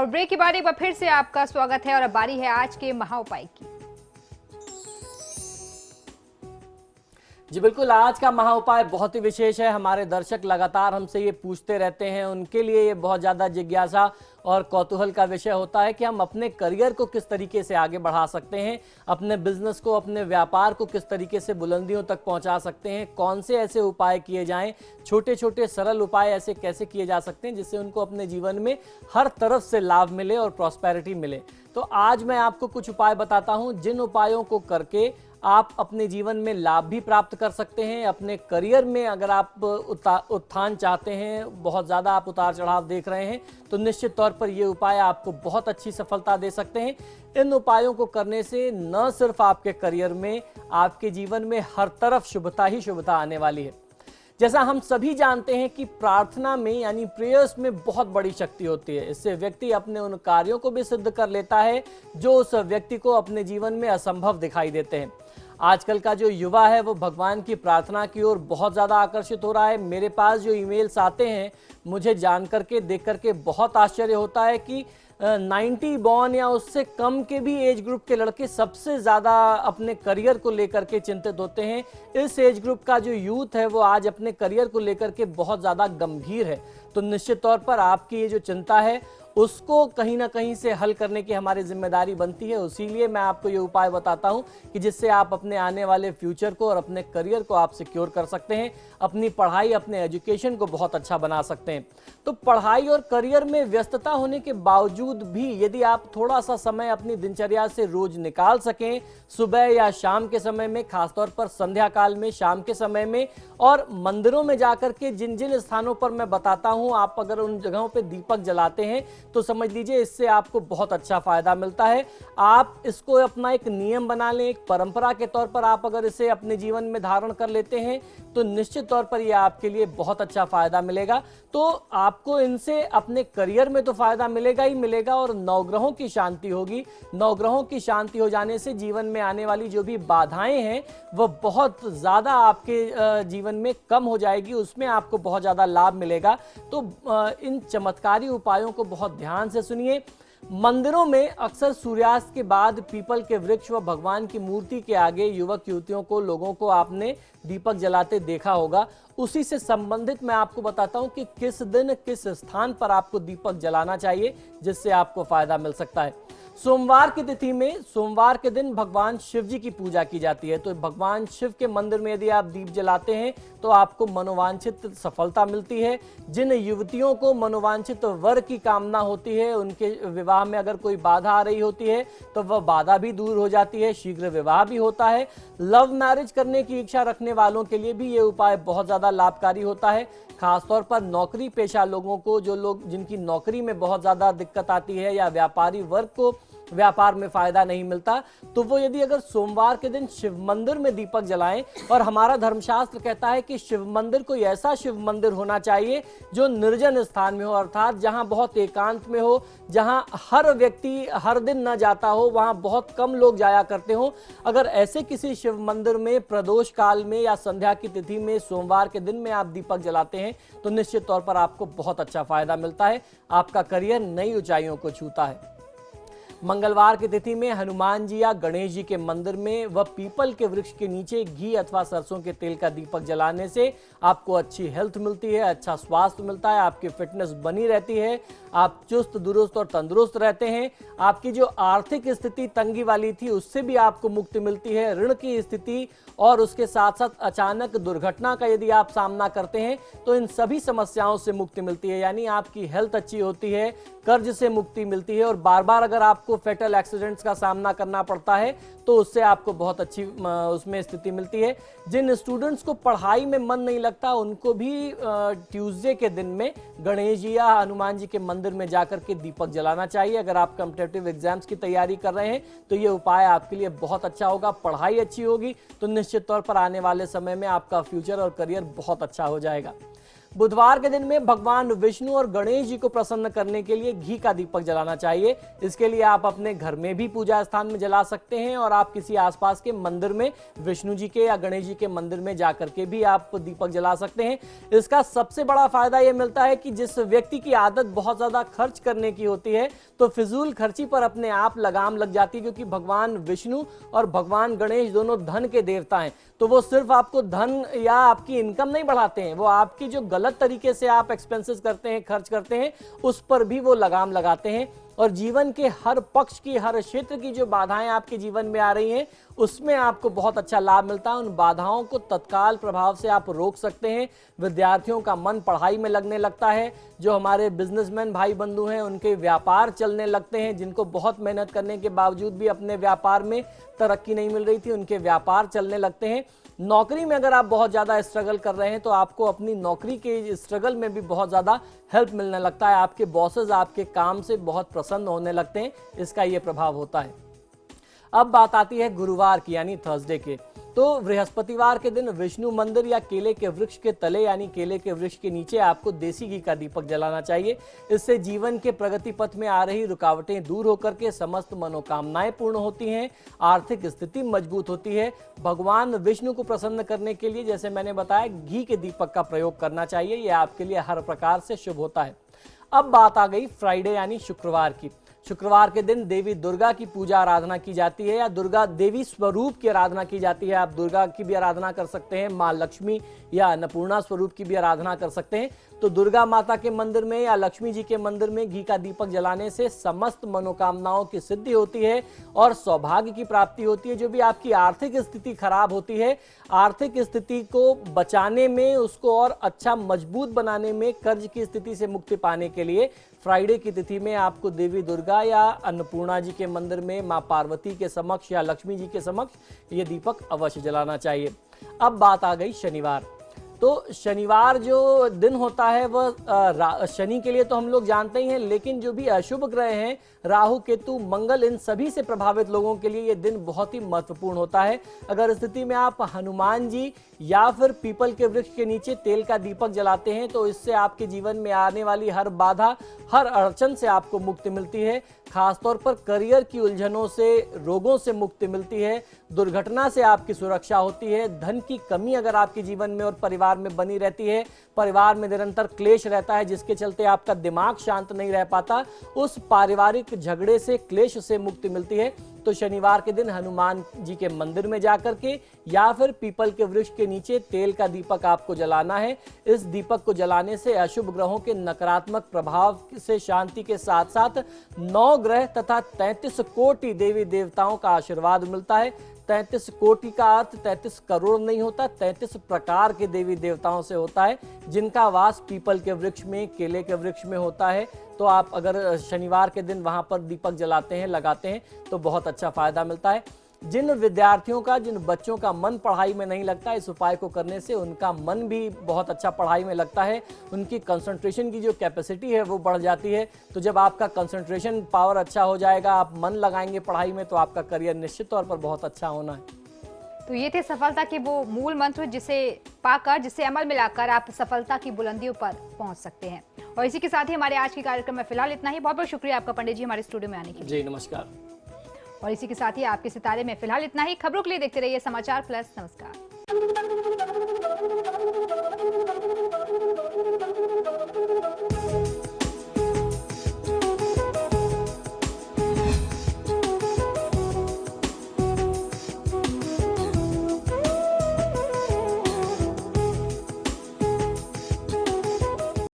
और ब्रेक के बाद एक बार फिर से आपका स्वागत है और अब बारी है आज के महा उपाय की। जी बिल्कुल, आज का महा उपाय बहुत ही विशेष है। हमारे दर्शक लगातार हमसे ये पूछते रहते हैं, उनके लिए ये बहुत ज़्यादा जिज्ञासा और कौतूहल का विषय होता है कि हम अपने करियर को किस तरीके से आगे बढ़ा सकते हैं, अपने बिजनेस को, अपने व्यापार को किस तरीके से बुलंदियों तक पहुंचा सकते हैं, कौन से ऐसे उपाय किए जाएं, छोटे छोटे सरल उपाय ऐसे कैसे किए जा सकते हैं जिससे उनको अपने जीवन में हर तरफ से लाभ मिले और प्रॉस्पेरिटी मिले। तो आज मैं आपको कुछ उपाय बताता हूं जिन उपायों को करके आप अपने जीवन में लाभ भी प्राप्त कर सकते हैं। अपने करियर में अगर आप उत्थान चाहते हैं, बहुत ज़्यादा आप उतार चढ़ाव देख रहे हैं, तो निश्चित तौर पर ये उपाय आपको बहुत अच्छी सफलता दे सकते हैं। इन उपायों को करने से न सिर्फ आपके करियर में, आपके जीवन में हर तरफ शुभता ही शुभता आने वाली है। जैसा हम सभी जानते हैं कि प्रार्थना में यानी प्रेयर्स में बहुत बड़ी शक्ति होती है। इससे व्यक्ति अपने उन कार्यों को भी सिद्ध कर लेता है जो उस व्यक्ति को अपने जीवन में असंभव दिखाई देते हैं। आजकल का जो युवा है वो भगवान की प्रार्थना की ओर बहुत ज़्यादा आकर्षित हो रहा है। मेरे पास जो ईमेल्स आते हैं, मुझे जान करके देख करके बहुत आश्चर्य होता है कि 90 बॉर्न या उससे कम के भी एज ग्रुप के लड़के सबसे ज़्यादा अपने करियर को लेकर के चिंतित होते हैं। इस एज ग्रुप का जो यूथ है वो आज अपने करियर को लेकर के बहुत ज़्यादा गंभीर है। तो निश्चित तौर पर आपकी ये जो चिंता है उसको कहीं ना कहीं से हल करने की हमारी जिम्मेदारी बनती है। इसीलिए मैं आपको ये उपाय बताता हूं कि जिससे आप अपने आने वाले फ्यूचर को और अपने करियर को आप सिक्योर कर सकते हैं, अपनी पढ़ाई, अपने एजुकेशन को बहुत अच्छा बना सकते हैं। तो पढ़ाई और करियर में व्यस्तता होने के बावजूद भी यदि आप थोड़ा सा समय अपनी दिनचर्या से रोज निकाल सकें, सुबह या शाम के समय में, खासतौर पर संध्या काल में, शाम के समय में, और मंदिरों में जाकर के जिन जिन स्थानों पर मैं बताता हूं, आप अगर उन जगहों पे दीपक जलाते हैं तो समझ लीजिए इससे आपको बहुत अच्छा फायदा मिलता है। आप इसको अपना एक नियम बना लें, एक परंपरा के तौर पर आप अगर इसे अपने जीवन में धारण कर लेते हैं तो निश्चित तौर पर यह आपके लिए बहुत अच्छा फायदा मिलेगा। तो आपको इनसे अपने करियर में तो फायदा मिलेगा ही मिलेगा और नवग्रहों की शांति होगी। नवग्रहों की शांति हो जाने से जीवन में आने वाली जो भी बाधाएं हैं वो बहुत ज्यादा आपके जीवन में कम हो जाएगी, उसमें आपको बहुत ज्यादा लाभ मिलेगा। तो इन चमत्कारी उपायों को बहुत ध्यान से सुनिए। मंदिरों में अक्सर सूर्यास्त के बाद पीपल के वृक्ष व भगवान की मूर्ति के आगे युवक युवतियों को, लोगों को आपने दीपक जलाते देखा होगा। उसी से संबंधित मैं आपको बताता हूं कि किस दिन किस स्थान पर आपको दीपक जलाना चाहिए जिससे आपको फायदा मिल सकता है। सोमवार की तिथि में, सोमवार के दिन भगवान शिव जी की पूजा की जाती है। तो भगवान शिव के मंदिर में यदि आप दीप जलाते हैं तो आपको मनोवांछित सफलता मिलती है। जिन युवतियों को मनोवांछित वर की कामना होती है, उनके विवाह में अगर कोई बाधा आ रही होती है तो वह बाधा भी दूर हो जाती है, शीघ्र विवाह भी होता है। लव मैरिज करने की इच्छा रखने वालों के लिए भी ये उपाय बहुत ज्यादा लाभकारी होता है। खासतौर पर नौकरी पेशा लोगों को, जो लोग जिनकी नौकरी में बहुत ज्यादा दिक्कत आती है या व्यापारी वर्ग को व्यापार में फायदा नहीं मिलता, तो वो यदि अगर सोमवार के दिन शिव मंदिर में दीपक जलाएं, और हमारा धर्मशास्त्र कहता है कि शिव मंदिर कोई ऐसा शिव मंदिर होना चाहिए जो निर्जन स्थान में हो, अर्थात जहां बहुत एकांत में हो, जहां हर व्यक्ति हर दिन न जाता हो, वहां बहुत कम लोग जाया करते हो। अगर ऐसे किसी शिव मंदिर में प्रदोष काल में या संध्या की तिथि में सोमवार के दिन में आप दीपक जलाते हैं तो निश्चित तौर पर आपको बहुत अच्छा फायदा मिलता है, आपका करियर नई ऊंचाइयों को छूता है। मंगलवार की तिथि में हनुमान जी या गणेश जी के मंदिर में व पीपल के वृक्ष के नीचे घी अथवा सरसों के तेल का दीपक जलाने से आपको अच्छी हेल्थ मिलती है, अच्छा स्वास्थ्य मिलता है, आपकी फिटनेस बनी रहती है, आप चुस्त दुरुस्त और तंदुरुस्त रहते हैं। आपकी जो आर्थिक स्थिति तंगी वाली थी उससे भी आपको मुक्ति मिलती है। ऋण की स्थिति और उसके साथ साथ अचानक दुर्घटना का यदि आप सामना करते हैं तो इन सभी समस्याओं से मुक्ति मिलती है। यानी आपकी हेल्थ अच्छी होती है, कर्ज से मुक्ति मिलती है, और बार बार अगर आपको फेटल एक्सीडेंट्स का सामना करना पड़ता है तो उससे आपको बहुत अच्छी उसमें स्थिति मिलती है। जिन स्टूडेंट्स को पढ़ाई में मन नहीं लगता उनको भी ट्यूसडे के दिन में गणेश जी या हनुमान जी के मंदिर में जाकर के दीपक जलाना चाहिए। अगर आप कॉम्पिटिटिव एग्जाम्स की तैयारी कर रहे हैं तो ये उपाय आपके लिए बहुत अच्छा होगा। पढ़ाई अच्छी होगी तो निश्चित तौर पर आने वाले समय में आपका फ्यूचर और करियर बहुत अच्छा हो जाएगा। बुधवार के दिन में भगवान विष्णु और गणेश जी को प्रसन्न करने के लिए घी का दीपक जलाना चाहिए। इसके लिए आप अपने घर में भी पूजा स्थान में जला सकते हैं और आप किसी आसपास के मंदिर में विष्णु जी के या गणेश जी के मंदिर में जाकर के भी आप दीपक जला सकते हैं। इसका सबसे बड़ा फायदा यह मिलता है कि जिस व्यक्ति की आदत बहुत ज्यादा खर्च करने की होती है तो फिजूल खर्ची पर अपने आप लगाम लग जाती है, क्योंकि भगवान विष्णु और भगवान गणेश दोनों धन के देवता हैं। तो वो सिर्फ आपको धन या आपकी इनकम नहीं बढ़ाते हैं, वो आपकी जो गलत तरीके से आप एक्सपेंसेस करते हैं, खर्च करते हैं, उस पर भी वो लगाम लगाते हैं। और जीवन के हर पक्ष की, हर क्षेत्र की जो बाधाएं आपके जीवन में आ रही हैं उसमें आपको बहुत अच्छा लाभ मिलता है। उन बाधाओं को तत्काल प्रभाव से आप रोक सकते हैं। विद्यार्थियों का मन पढ़ाई में लगने लगता है। जो हमारे बिजनेसमैन भाई बंधु हैं उनके व्यापार चलने लगते हैं। जिनको बहुत मेहनत करने के बावजूद भी अपने व्यापार में तरक्की नहीं मिल रही थी, उनके व्यापार चलने लगते हैं। नौकरी में अगर आप बहुत ज्यादा स्ट्रगल कर रहे हैं तो आपको अपनी नौकरी के स्ट्रगल में भी बहुत ज्यादा हेल्प मिलने लगता है। आपके बॉसेस आपके काम से बहुत प्रसन्न होने लगते हैं, इसका यह प्रभाव होता है। अब बात आती है गुरुवार की यानी थर्सडे के। तो बृहस्पतिवार के दिन विष्णु मंदिर या केले के वृक्ष के तले यानी केले के वृक्ष के नीचे आपको देसी घी का दीपक जलाना चाहिए। इससे जीवन के प्रगति पथ में आ रही रुकावटें दूर होकर के समस्त मनोकामनाएं पूर्ण होती हैं, आर्थिक स्थिति मजबूत होती है। भगवान विष्णु को प्रसन्न करने के लिए जैसे मैंने बताया घी के दीपक का प्रयोग करना चाहिए, यह आपके लिए हर प्रकार से शुभ होता है। अब बात आ गई फ्राइडे यानी शुक्रवार की। शुक्रवार के दिन देवी दुर्गा की पूजा आराधना की जाती है या दुर्गा देवी स्वरूप की आराधना की जाती है। आप दुर्गा की भी आराधना कर सकते हैं, माँ लक्ष्मी या अन्नपूर्णा स्वरूप की भी आराधना कर सकते हैं। तो दुर्गा माता के मंदिर में या लक्ष्मी जी के मंदिर में घी का दीपक जलाने से समस्त मनोकामनाओं की सिद्धि होती है और सौभाग्य की प्राप्ति होती है। जो भी आपकी आर्थिक स्थिति खराब होती है, आर्थिक स्थिति को बचाने में, उसको और अच्छा मजबूत बनाने में, कर्ज की स्थिति से मुक्ति पाने के लिए फ्राइडे की तिथि में आपको देवी दुर्गा या अन्नपूर्णा जी के मंदिर में मां पार्वती के समक्ष या लक्ष्मी जी के समक्ष ये दीपक अवश्य जलाना चाहिए। अब बात आ गई शनिवार। तो शनिवार जो दिन होता है वह शनि के लिए तो हम लोग जानते ही हैं, लेकिन जो भी अशुभ ग्रह हैं राहु केतु मंगल, इन सभी से प्रभावित लोगों के लिए यह दिन बहुत ही महत्वपूर्ण होता है। अगर स्थिति में आप हनुमान जी या फिर पीपल के वृक्ष के नीचे तेल का दीपक जलाते हैं तो इससे आपके जीवन में आने वाली हर बाधा, हर अड़चन से आपको मुक्ति मिलती है। खासतौर पर करियर की उलझनों से, रोगों से मुक्ति मिलती है, दुर्घटना से आपकी सुरक्षा होती है। धन की कमी अगर आपके जीवन में और परिवार में बनी रहती है, परिवार में निरंतर क्लेश रहता है जिसके चलते आपका दिमाग शांत नहीं रह पाता, उस पारिवारिक झगड़े से, क्लेश से मुक्ति मिलती है। तो शनिवार के दिन हनुमान जी के मंदिर में जाकर के या फिर पीपल के वृक्ष के नीचे तेल का दीपक आपको जलाना है। इस दीपक को जलाने से अशुभ ग्रहों के नकारात्मक प्रभाव से शांति के साथ साथ 9 ग्रह तथा 33 कोटि देवी देवताओं का आशीर्वाद मिलता है। 33 कोटि का अर्थ 33 करोड़ नहीं होता, 33 प्रकार के देवी देवताओं से होता है जिनका वास पीपल के वृक्ष में, केले के वृक्ष में होता है। तो आप अगर शनिवार के दिन वहां पर दीपक जलाते हैं, लगाते हैं तो बहुत अच्छा फायदा मिलता है। जिन विद्यार्थियों का, जिन बच्चों का मन पढ़ाई में नहीं लगता, इस उपाय को करने से उनका मन भी बहुत अच्छा पढ़ाई में लगता है। उनकी कंसंट्रेशन की जो कैपेसिटी है वो बढ़ जाती है। तो जब आपका कंसंट्रेशन पावर अच्छा हो जाएगा, आप मन लगाएंगे पढ़ाई में, तो आपका करियर निश्चित तौर पर बहुत अच्छा होना है। तो ये थे सफलता के वो मूल मंत्र जिसे पाकर, जिसे अमल में लाकर आप सफलता की बुलंदियों पर पहुंच सकते हैं। और इसी के साथ ही हमारे आज के कार्यक्रम में फिलहाल इतना ही। बहुत बहुत शुक्रिया आपका पंडित जी हमारे स्टूडियो में आने के लिए। जी नमस्कार। और इसी के साथ ही आपके सितारे में फिलहाल इतना ही। खबरों के लिए देखते रहिए समाचार प्लस। नमस्कार।